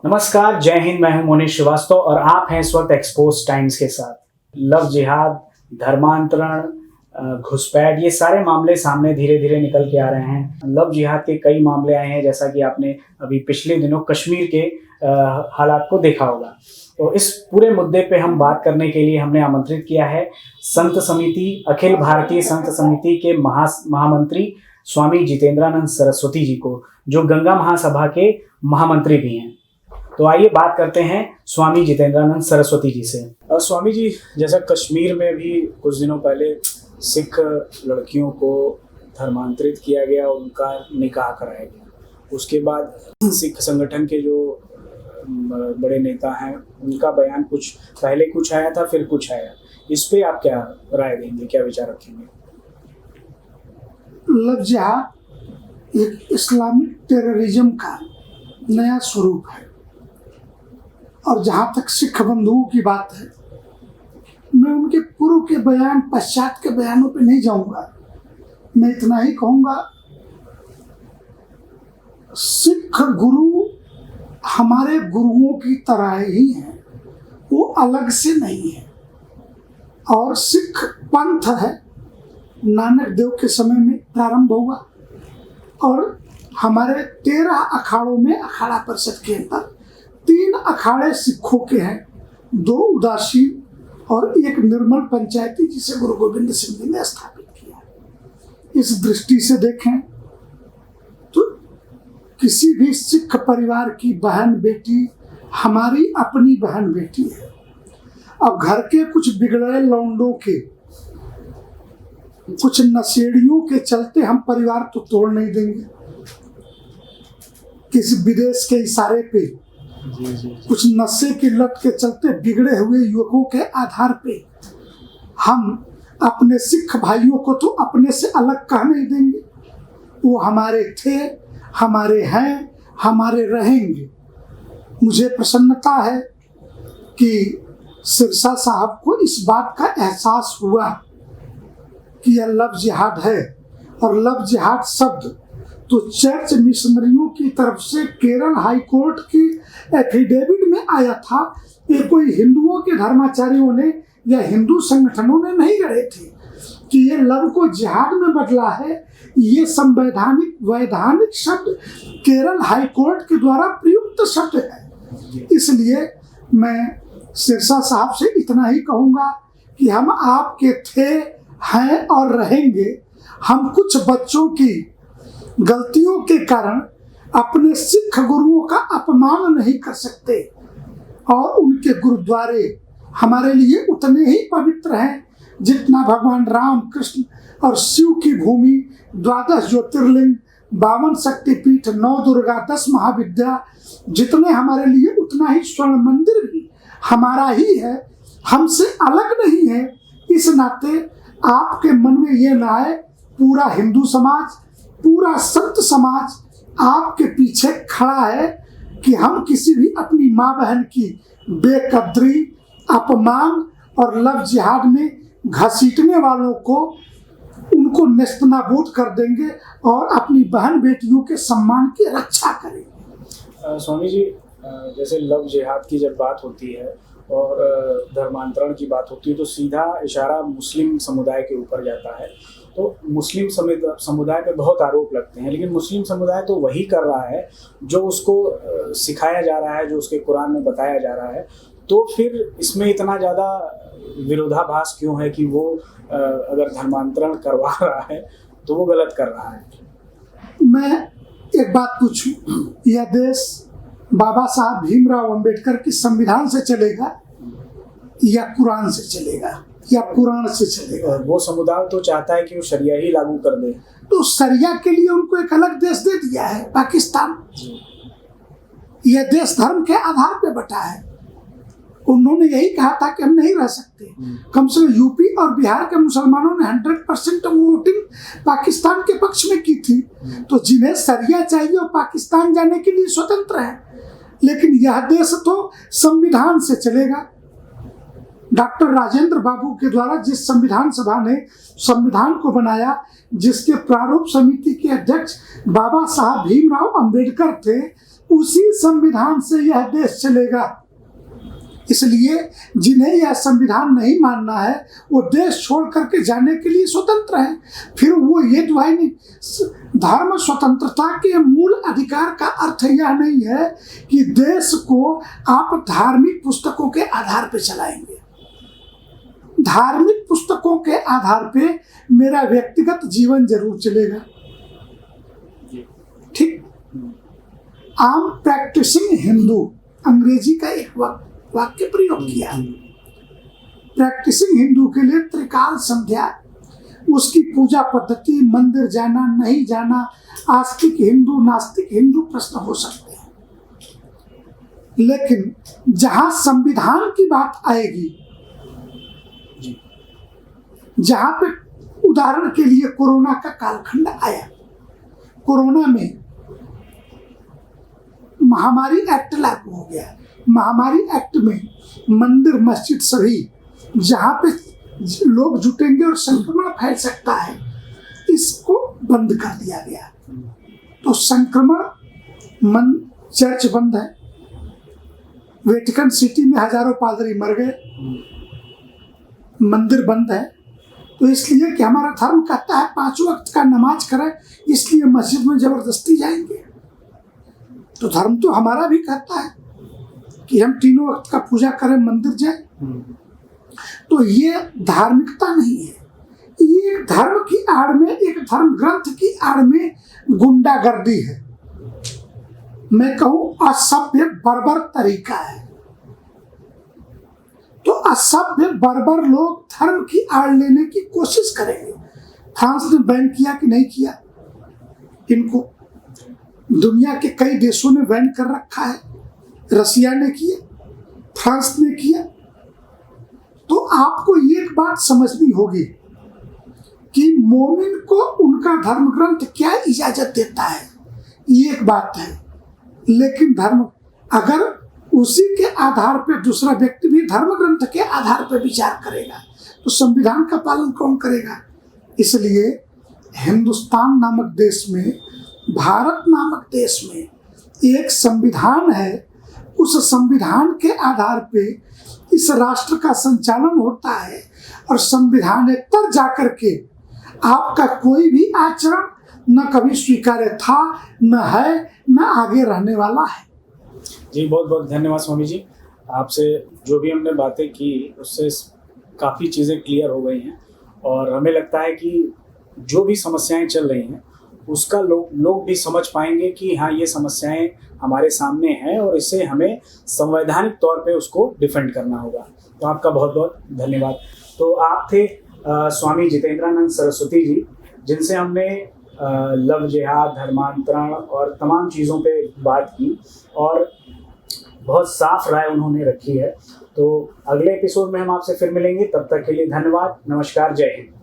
नमस्कार, जय हिंद। मैं हूं मोनिश श्रीवास्तव और आप हैं इस वक्त एक्सपोज टाइम्स के साथ। लव जिहाद, धर्मांतरण, घुसपैठ, ये सारे मामले सामने धीरे धीरे निकल के आ रहे हैं। लव जिहाद के कई मामले आए हैं, जैसा कि आपने अभी पिछले दिनों कश्मीर के हालात को देखा होगा। तो इस पूरे मुद्दे पे हम बात करने के लिए हमने आमंत्रित किया है संत समिति, अखिल भारतीय संत समिति के महामंत्री स्वामी जितेंद्रानंद सरस्वती जी को, जो गंगा महासभा के महामंत्री भी हैं। तो आइए बात करते हैं स्वामी जितेंद्रानंद सरस्वती जी से। स्वामी जी, जैसा कश्मीर में भी कुछ दिनों पहले सिख लड़कियों को धर्मांतरित किया गया, उनका निकाह कराया गया, उसके बाद सिख संगठन के जो बड़े नेता हैं उनका बयान कुछ पहले कुछ आया था, फिर कुछ आया। इस पे आप क्या राय देंगे, क्या विचार रखेंगे? लव जिहाद एक इस्लामिक टेररिज्म का नया स्वरूप है। और जहाँ तक सिख बंधुओं की बात है, मैं उनके पूर्व के बयान, पश्चात के बयानों पे नहीं जाऊंगा। मैं इतना ही कहूँगा, सिख गुरु हमारे गुरुओं की तरह ही हैं, वो अलग से नहीं है। और सिख पंथ है, नानक देव के समय में प्रारंभ हुआ और हमारे 13 अखाड़ों में, अखाड़ा परिषद के अंदर 3 अखाड़े सिखों के हैं, 2 उदासीन और एक निर्मल पंचायती, जिसे गुरु गोविंद सिंह जी ने स्थापित किया। इस दृष्टि से देखें तो किसी भी सिख परिवार की बहन बेटी हमारी अपनी बहन बेटी है। अब घर के कुछ बिगड़े लौंडों के, कुछ नशेड़ियों के चलते हम परिवार तो तोड़ नहीं देंगे। किसी विदेश के इशारे पे, कुछ नशे की लत के चलते बिगड़े हुए युवकों के आधार पे हम अपने सिख भाइयों को तो अपने से अलग कह नहीं देंगे। वो हमारे थे, हमारे हैं, हमारे रहेंगे। मुझे प्रसन्नता है कि सिरसा साहब को इस बात का एहसास हुआ कि यह लव जिहाद है। और लव जिहाद शब्द तो चर्च मिशनरियों की तरफ से केरल हाई कोर्ट की एफिडेविट में आया था। ये कोई हिंदुओं के धर्माचार्यों ने या हिंदू संगठनों ने नहीं गढ़े थे कि ये लव को जिहाद में बदला है। ये संवैधानिक वैधानिक शब्द केरल हाई कोर्ट के द्वारा प्रयुक्त शब्द है। इसलिए मैं सिरसा साहब से इतना ही कहूँगा कि हम आपके थे, हैं और रहेंगे। हम कुछ बच्चों की गलतियों के कारण अपने सिख गुरुओं का अपमान नहीं कर सकते और उनके गुरुद्वारे हमारे लिए उतने ही पवित्र हैं जितना भगवान राम, कृष्ण और शिव की भूमि, 12 ज्योतिर्लिंग, 52 शक्तिपीठ, 9 दुर्गा, 10 महाविद्या जितने हमारे लिए, उतना ही स्वर्ण मंदिर भी हमारा ही है, हमसे अलग नहीं है। इस नाते आपके मन में ये ना आए, पूरा हिंदू समाज, पूरा संत समाज आपके पीछे खड़ा है कि हम किसी भी अपनी माँ बहन की बेकदरी, अपमान और लव जिहाद में घसीटने वालों को, उनको नेस्तनाबूद कर देंगे और अपनी बहन बेटियों के सम्मान की रक्षा करेंगे। स्वामी जी, जैसे लव जिहाद की जब बात होती है और धर्मांतरण की बात होती है तो सीधा इशारा मुस्लिम समुदाय के ऊपर जाता है। तो मुस्लिम समुदाय पे बहुत आरोप लगते हैं, लेकिन मुस्लिम समुदाय तो वही कर रहा है जो उसको सिखाया जा रहा है, जो उसके कुरान में बताया जा रहा है। तो फिर इसमें इतना ज़्यादा विरोधाभास क्यों है कि वो अगर धर्मांतरण करवा रहा है तो वो गलत कर रहा है? मैं एक बात पूछूं, यह देश बाबा साहब भीमराव अंबेडकर की संविधान से चलेगा या कुरान से चलेगा या पुराण से चलेगा? वो समुदाय तो चाहता है कि वो शरिया ही लागू कर दे। तो शरिया के लिए उनको एक अलग देश दे दिया है, पाकिस्तान। यह देश धर्म के आधार पे बटा है। उन्होंने यही कहा था कि हम नहीं रह सकते। कम से कम यूपी और बिहार के मुसलमानों ने 100% वोटिंग पाकिस्तान के पक्ष में की थी। तो जिन्हें शरिया चाहिए वो पाकिस्तान जाने के लिए स्वतंत्र है, लेकिन यह देश तो संविधान से चलेगा। डॉक्टर राजेंद्र बाबू के द्वारा जिस संविधान सभा ने संविधान को बनाया, जिसके प्रारूप समिति के अध्यक्ष बाबा साहब भीमराव अंबेडकर थे, उसी संविधान से यह देश चलेगा। इसलिए जिन्हें यह संविधान नहीं मानना है वो देश छोड़ करके जाने के लिए स्वतंत्र है। फिर वो ये दुहाई नहीं, धर्म स्वतंत्रता के मूल अधिकार का अर्थ यह नहीं है कि देश को आप धार्मिक पुस्तकों के आधार पर चलाएंगे। धार्मिक पुस्तकों के आधार पे मेरा व्यक्तिगत जीवन जरूर चलेगा। ठीक, आई एम प्रैक्टिसिंग हिंदू, अंग्रेजी का एक वाक्य प्रयोग किया। प्रैक्टिसिंग हिंदू के लिए त्रिकाल संध्या, उसकी पूजा पद्धति, मंदिर जाना नहीं जाना, आस्तिक हिंदू नास्तिक हिंदू प्रश्न हो सकते हैं, लेकिन जहां संविधान की बात आएगी, जहां पे उदाहरण के लिए कोरोना का कालखंड आया, कोरोना में महामारी एक्ट लागू हो गया। महामारी एक्ट में मंदिर मस्जिद सभी जहां पे लोग जुटेंगे और संक्रमण फैल सकता है, इसको बंद कर दिया गया। तो संक्रमण चर्च बंद है, वेटिकन सिटी में हजारों पादरी मर गए, मंदिर बंद है। तो इसलिए कि हमारा धर्म कहता है 5 वक्त का नमाज करें, इसलिए मस्जिद में जबरदस्ती जाएंगे। तो धर्म तो हमारा भी कहता है कि हम 3 वक्त का पूजा करें, मंदिर जाए। तो ये धार्मिकता नहीं है, ये धर्म की आड़ में, एक धर्म ग्रंथ की आड़ में गुंडागर्दी है। मैं कहूं असभ्य बर्बर तरीका है। तो असभ्य बर्बर लोग धर्म की आड़ लेने की कोशिश करेंगे। फ्रांस ने बैन किया कि नहीं किया इनको? दुनिया के कई देशों ने बैन कर रखा है, रसिया ने किया, फ्रांस ने किया। तो आपको ये एक बात समझनी होगी कि मोमिन को उनका धर्म ग्रंथ क्या इजाजत देता है, ये एक बात है। लेकिन धर्म अगर उसी के आधार पर दूसरा व्यक्ति भी धर्म ग्रंथ के आधार पर विचार करेगा तो संविधान का पालन कौन करेगा? इसलिए हिंदुस्तान नामक देश में, भारत नामक देश में एक संविधान है। उस संविधान के आधार पे इस राष्ट्र का संचालन होता है और संविधानेतर जाकर के आपका कोई भी आचरण न कभी स्वीकार्य था, न है, न आगे रहने वाला है। जी बहुत बहुत धन्यवाद स्वामी जी। आपसे जो भी हमने बातें की उससे काफ़ी चीज़ें क्लियर हो गई हैं और हमें लगता है कि जो भी समस्याएं चल रही हैं उसका लोग भी समझ पाएंगे कि हाँ ये समस्याएं हमारे सामने हैं और इससे हमें संवैधानिक तौर पे उसको डिफेंड करना होगा। तो आपका बहुत बहुत धन्यवाद। तो आप थे स्वामी जितेंद्रानंद सरस्वती जी, जिनसे हमने लव जिहाद, धर्मांतरण और तमाम चीज़ों पे बात की और बहुत साफ राय उन्होंने रखी है। तो अगले एपिसोड में हम आपसे फिर मिलेंगे, तब तक के लिए धन्यवाद, नमस्कार, जय हिंद।